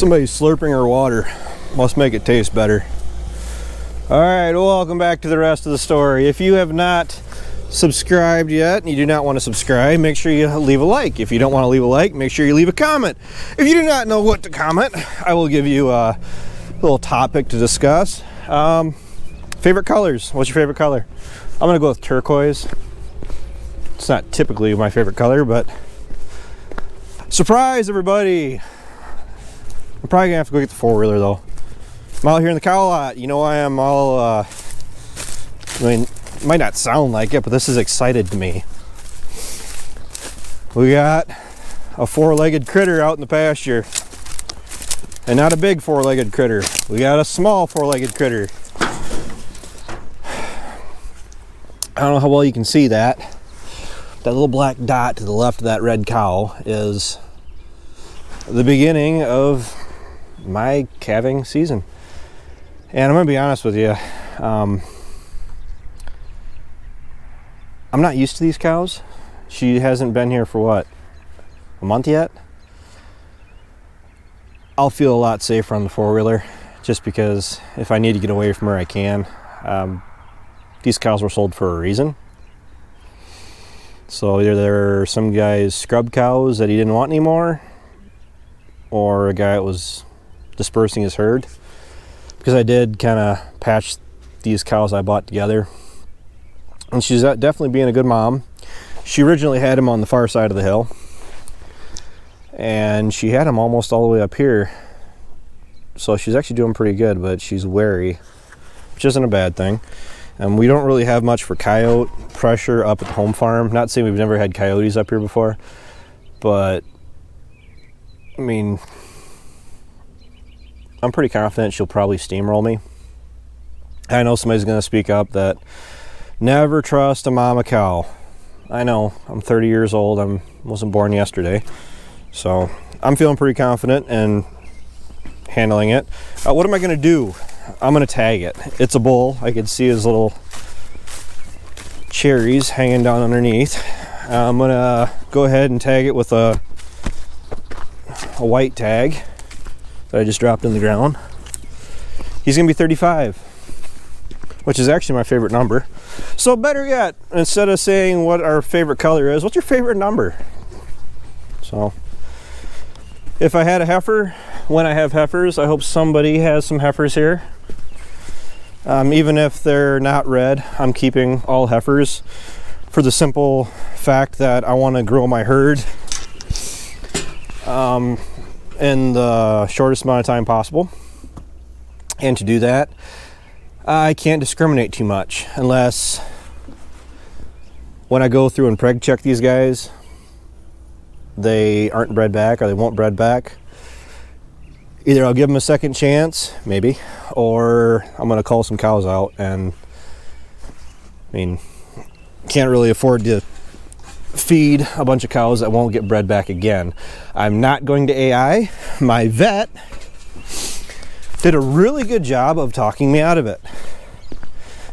Somebody's slurping her water. Must make it taste better. All right, welcome back to the rest of the story. If you have not subscribed yet and you do not want to subscribe, make sure you leave a like. If you don't want to leave a like, make sure you leave a comment. If you do not know what to comment, I will give you a little topic to discuss. Favorite colors. What's your favorite color? I'm gonna go with turquoise. It's not typically my favorite color, but surprise everybody. I'm probably gonna have to go get the four-wheeler though. I'm out here in the cow lot. You know, I am all, I mean, it might not sound like it, but this is excited to me. We got a four-legged critter out in the pasture. And not a big four-legged critter. We got a small four-legged critter. I don't know how well you can see that. That little black dot to the left of that red cow is the beginning of my calving season. And I'm gonna be honest with you, I'm not used to these cows. She hasn't been here for what, a month yet? I'll feel a lot safer on the four-wheeler just because if I need to get away from her, I can. These cows were sold for a reason. So either there are some guy's scrub cows that he didn't want anymore, or a guy that was dispersing his herd. Because I did kind of patch these cows I bought together. And she's definitely being a good mom. She originally had him on the far side of the hill. And she had him almost all the way up here. So she's actually doing pretty good, but she's wary, which isn't a bad thing. And we don't really have much for coyote pressure up at the home farm. Not saying we've never had coyotes up here before, but I mean, I'm pretty confident she'll probably steamroll me. I know somebody's going to speak up that never trust a mama cow. I know, I'm 30 years old. I wasn't born yesterday. So I'm feeling pretty confident in handling it. What am I going to do? I'm going to tag it. It's a bull. I can see his little cherries hanging down underneath. I'm going to go ahead and tag it with a white tag that I just dropped in the ground. He's gonna be 35, which is actually my favorite number. So better yet, instead of saying what our favorite color is, what's your favorite number? So if I had a heifer, when I have heifers, I hope somebody has some heifers here. Even if they're not red, I'm keeping all heifers for the simple fact that I want to grow my herd in the shortest amount of time possible. And to do that, I can't discriminate too much unless when I go through and preg check these guys, they aren't bred back or they won't bred back. Either I'll give them a second chance, maybe, or I'm going to call some cows out. And I mean, can't really afford to feed a bunch of cows that won't get bred back again. I'm not going to AI. My vet did a really good job of talking me out of it.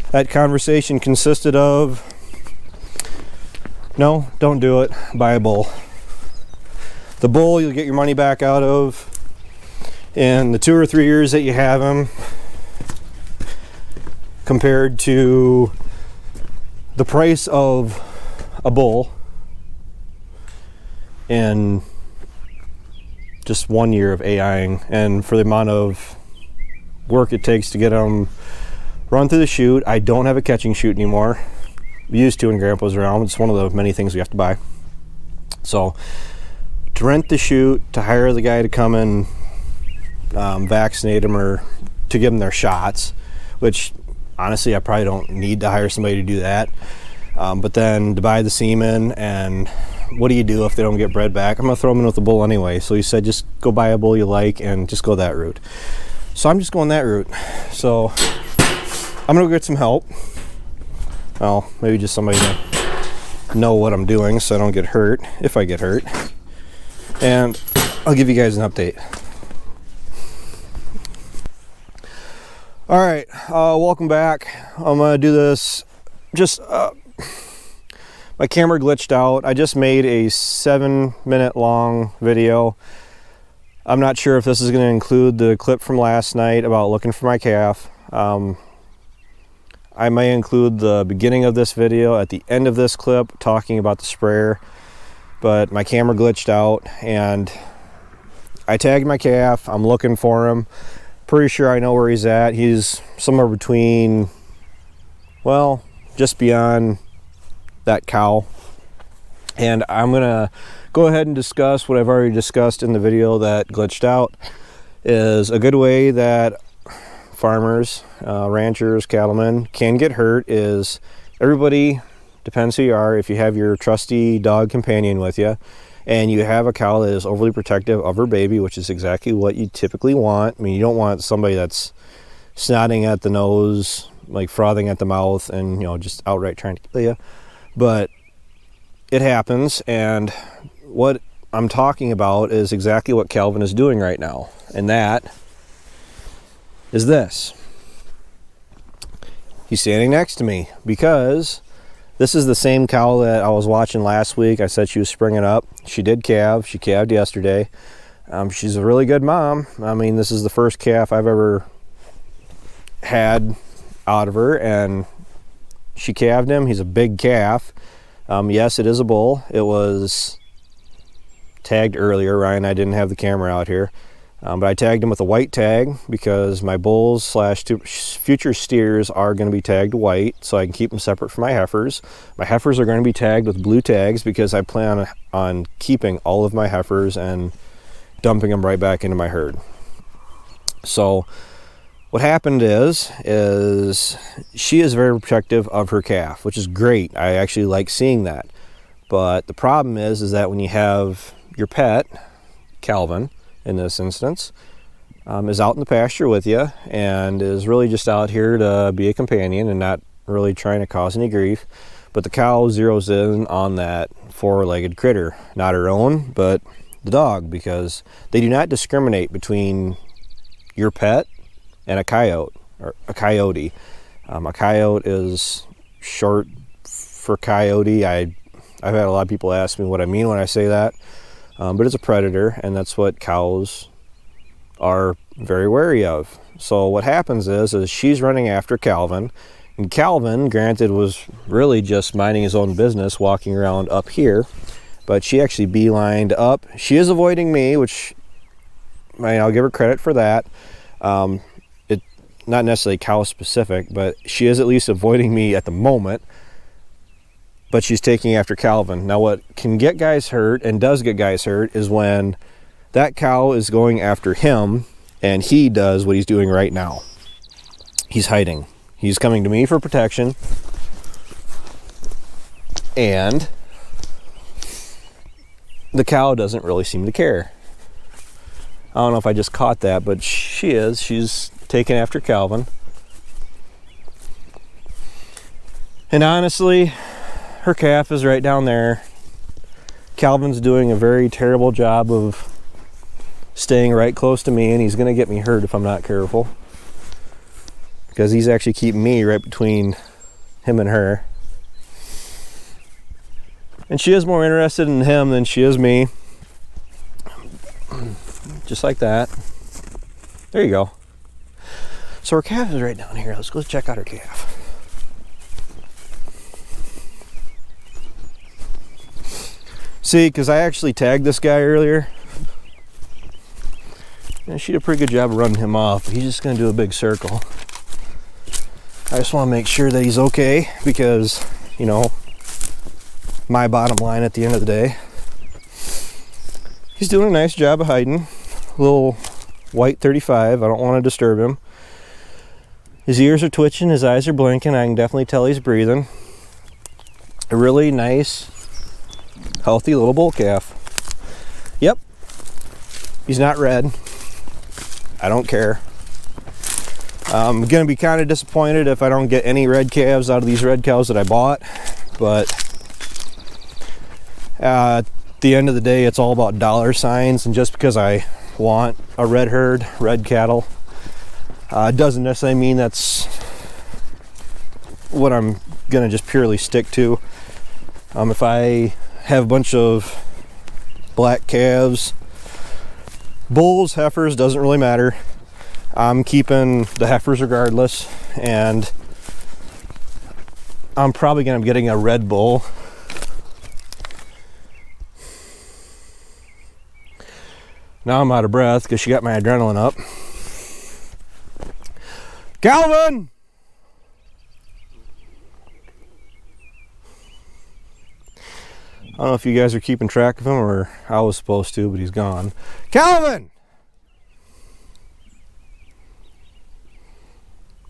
That conversation consisted of, no, don't do it, buy a bull. The bull you'll get your money back out of in the 2 or 3 years that you have him, compared to the price of a bull in just 1 year of AIing, and for the amount of work it takes to get them run through the chute. I don't have a catching chute anymore. We used to in Grandpa's realm. It's one of the many things we have to buy. So to rent the chute, to hire the guy to come and vaccinate them or to give them their shots, which honestly I probably don't need to hire somebody to do that. But then to buy the semen, and what do you do if they don't get bred back? I'm gonna throw them in with the bull anyway. So he said, just go buy a bull you like and just go that route. So I'm just going that route. So I'm gonna go get some help. Well, maybe just somebody to know what I'm doing so I don't get hurt, if I get hurt. And I'll give you guys an update. All right, welcome back. I'm gonna do this just my camera glitched out. I just made a 7-minute long video. I'm not sure if this is going to include the clip from last night about looking for my calf. I may include the beginning of this video at the end of this clip talking about the sprayer, but my camera glitched out and I tagged my calf. I'm looking for him. Pretty sure I know where he's at. He's somewhere between, well, just beyond that cow. And I'm gonna go ahead and discuss what I've already discussed in the video that glitched out. Is a good way that farmers, ranchers, cattlemen can get hurt is everybody, depends who you are, if you have your trusty dog companion with you and you have a cow that is overly protective of her baby, which is exactly what you typically want. I mean, you don't want somebody that's snotting at the nose, like frothing at the mouth and, you know, just outright trying to kill you. But it happens, and what I'm talking about is exactly what Calvin is doing right now, and that is this. He's standing next to me because this is the same cow that I was watching last week. I said she was springing up. She did calve. She calved yesterday. She's a really good mom. I mean, this is the first calf I've ever had out of her, and she calved him. He's a big calf. Yes, it is a bull. It was tagged earlier. Ryan, I didn't have the camera out here. But I tagged him with a white tag because my bulls slash future steers are going to be tagged white, so I can keep them separate from my heifers. My heifers are going to be tagged with blue tags because I plan on keeping all of my heifers and dumping them right back into my herd. So what happened is she is very protective of her calf, which is great. I actually like seeing that. But the problem is that when you have your pet, Calvin, in this instance, is out in the pasture with you and is really just out here to be a companion and not really trying to cause any grief. But the cow zeroes in on that four-legged critter, not her own, but the dog, because they do not discriminate between your pet and a coyote, or a coyote. A coyote is short for coyote. I've had a lot of people ask me what I mean when I say that. But it's a predator, and that's what cows are very wary of. So what happens is she's running after Calvin, and Calvin, granted, was really just minding his own business, walking around up here, but she actually beelined up. She is avoiding me, which, I mean, I'll give her credit for that. It not necessarily cow specific, but she is at least avoiding me at the moment. But she's taking after Calvin. Now what can get guys hurt and does get guys hurt is when that cow is going after him and he does what he's doing right now. He's hiding. He's coming to me for protection, and the cow doesn't really seem to care. I don't know if I just caught that, but she's taking after Calvin. And honestly, her calf is right down there. Calvin's doing a very terrible job of staying right close to me, and he's going to get me hurt if I'm not careful, because he's actually keeping me right between him and her. And she is more interested in him than she is me. Just like that. There you go. So her calf is right down here. Let's go check out her calf. See, because I actually tagged this guy earlier, and she did a pretty good job of running him off. He's just going to do a big circle. I just want to make sure that he's okay, because, you know, my bottom line at the end of the day. He's doing a nice job of hiding. A little white 35. I don't want to disturb him. His ears are twitching. His eyes are blinking. I can definitely tell he's breathing. A really nice, healthy little bull calf. Yep. He's not red. I don't care. I'm going to be kind of disappointed if I don't get any red calves out of these red cows that I bought. But at the end of the day, it's all about dollar signs. And just because I want a red herd, red cattle, doesn't necessarily mean that's what I'm going to just purely stick to. If I have a bunch of black calves Bulls, heifers, doesn't really matter. I'm keeping the heifers regardless, and I'm probably going to be getting a red bull. Now I'm out of breath because she got my adrenaline up. Calvin! I don't know if you guys are keeping track of him, or I was supposed to, but he's gone. Calvin!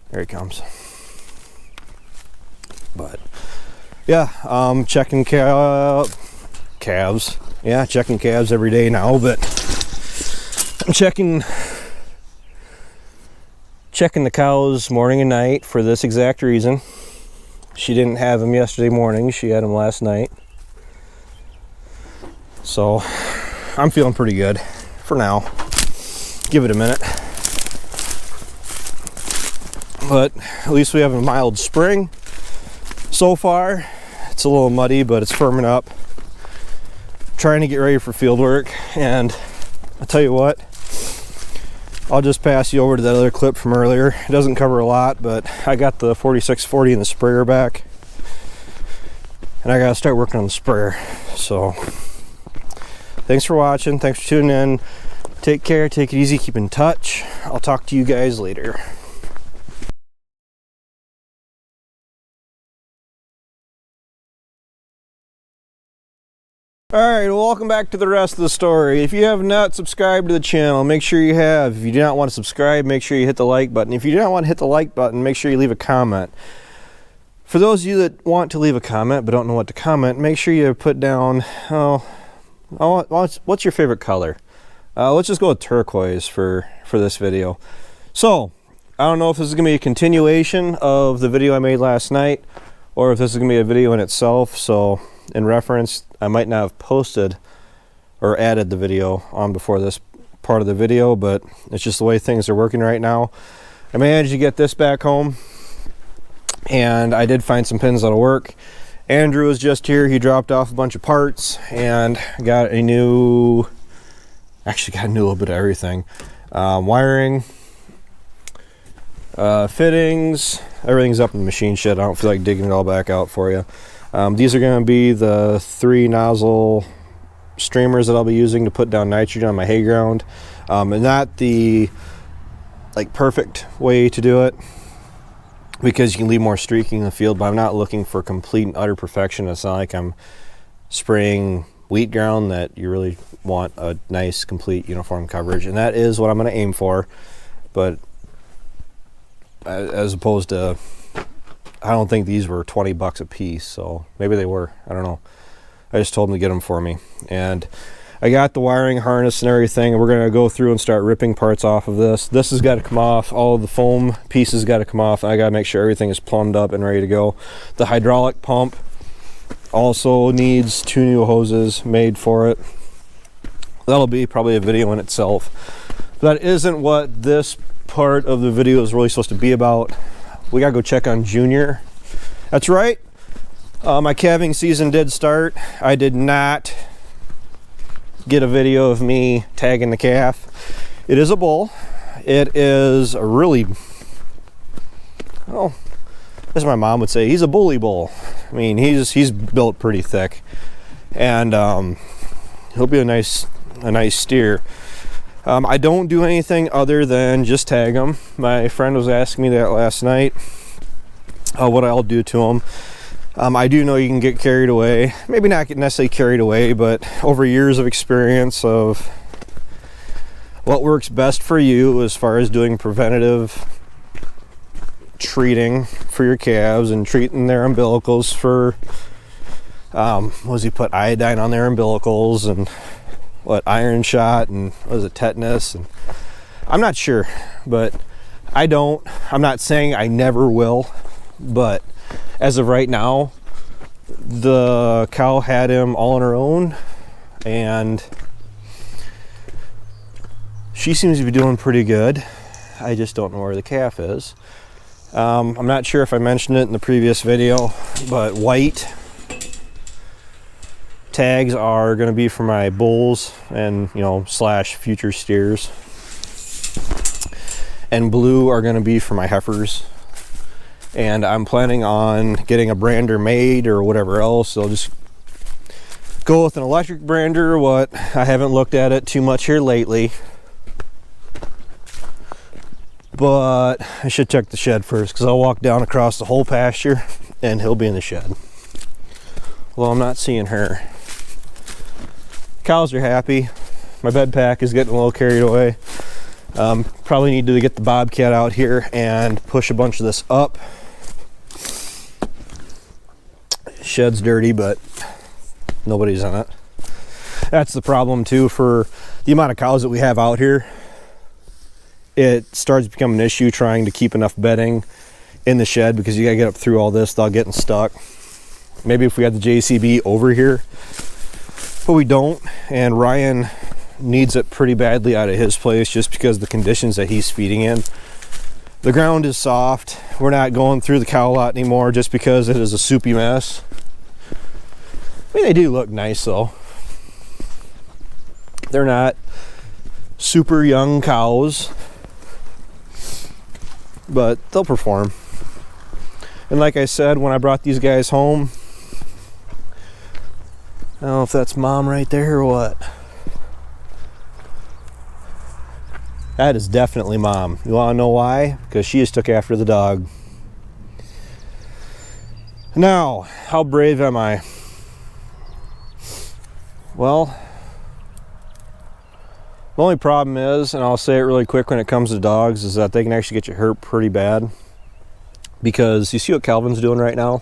There he comes. But yeah, checking calves. Yeah, checking calves every day now, but I'm checking the cows morning and night for this exact reason. She didn't have them yesterday morning, she had them last night. So I'm feeling pretty good for now. Give it a minute. But at least we have a mild spring so far. It's a little muddy, but it's firming up. Trying to get ready for field work, and I'll tell you what, I'll just pass you over to that other clip from earlier. It doesn't cover a lot, but I got the 4640 in the sprayer back, and I gotta start working on the sprayer. So thanks for watching, thanks for tuning in. Take care, take it easy, keep in touch. I'll talk to you guys later. Alright, welcome back to the rest of the story. If you have not subscribed to the channel, make sure you have. If you do not want to subscribe, make sure you hit the like button. If you do not want to hit the like button, make sure you leave a comment. For those of you that want to leave a comment but don't know what to comment, make sure you put down, what's your favorite color? Let's just go with turquoise for this video. So, I don't know if this is going to be a continuation of the video I made last night, or if this is going to be a video in itself. So, in reference, I might not have posted or added the video on before this part of the video, but it's just the way things are working right now. I managed to get this back home, and I did find some pins that'll work. Andrew was just here. He dropped off a bunch of parts and got a new, actually got a new little bit of everything. Wiring, fittings, everything's up in the machine shed. I don't feel like digging it all back out for you. These are going to be the 3 nozzle streamers that I'll be using to put down nitrogen on my hay ground. And not the perfect way to do it, because you can leave more streaking in the field, but I'm not looking for complete and utter perfection. It's not like I'm spraying wheat ground that you really want a nice, complete, uniform coverage. And that is what I'm going to aim for. But as opposed to, I don't think these were 20 bucks a piece, so maybe they were, I don't know. I just told them to get them for me, and I got the wiring harness and everything, and we're going to go through and start ripping parts off of this. This has got to come off, all of the foam pieces got to come off. I got to make sure everything is plumbed up and ready to go. The hydraulic pump also needs 2 new hoses made for it. That'll be probably a video in itself. That isn't what this part of the video is really supposed to be about. We gotta go check on Junior. That's right, my calving season did start. I did not get a video of me tagging the calf. It is a bull. It is a really, well, as my mom would say, he's a bully bull. I mean, he's built pretty thick, and he'll be a nice steer. I don't do anything other than just tag them. My friend was asking me that last night, what I'll do to them. I do know you can get carried away. Maybe not get necessarily carried away, but over years of experience of what works best for you as far as doing preventative treating for your calves and treating their umbilicals for, what does he put, iodine on their umbilicals, and what, iron shot, and what is it, tetanus, and I'm not sure, but I'm not saying I never will, but as of right now, the cow had him all on her own, and she seems to be doing pretty good. I just don't know where the calf is. I'm not sure if I mentioned it in the previous video, but white Tags are going to be for my bulls and, you know, slash future steers. And blue are going to be for my heifers. And I'm planning on getting a brander made or whatever else. So I'll just go with an electric brander or what. I haven't looked at it too much here lately. But I should check the shed first, because I'll walk down across the whole pasture and he'll be in the shed. Well, I'm not seeing her. Cows are happy. My bed pack is getting a little carried away. Probably need to get the bobcat out here and push a bunch of this up. Shed's dirty, but nobody's in it. That's the problem too, for the amount of cows that we have out here. It starts to become an issue trying to keep enough bedding in the shed, because you gotta get up through all this without getting stuck. Maybe if we had the JCB over here, but we don't, and Ryan needs it pretty badly out of his place just because of the conditions that he's feeding in. The ground is soft. We're not going through the cow lot anymore just because it is a soupy mess. I mean, they do look nice though. They're not super young cows, but they'll perform. And like I said, when I brought these guys home, I don't know if that's mom right there or what. That is definitely mom. You want to know why? Because she just took after the dog. Now, how brave am I? Well, the only problem is, and I'll say it really quick when it comes to dogs, is that they can actually get you hurt pretty bad. Because you see what Calvin's doing right now?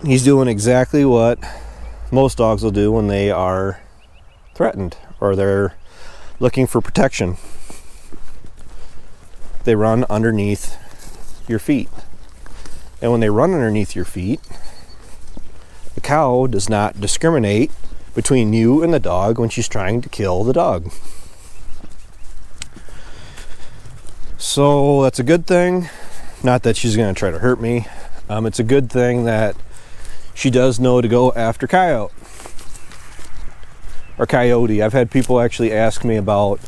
He's doing exactly what most dogs will do when they are threatened or they're looking for protection. They run underneath your feet. And when they run underneath your feet, the cow does not discriminate between you and the dog when she's trying to kill the dog. So that's a good thing. Not that she's going to try to hurt me. It's a good thing that she does know to go after coyote. Or coyote. I've had people actually ask me about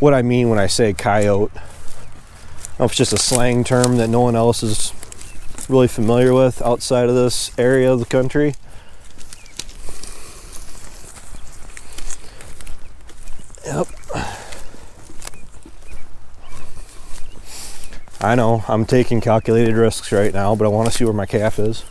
what I mean when I say coyote. I don't know if it's just a slang term that no one else is really familiar with outside of this area of the country. Yep. I know, I'm taking calculated risks right now, but I want to see where my calf is.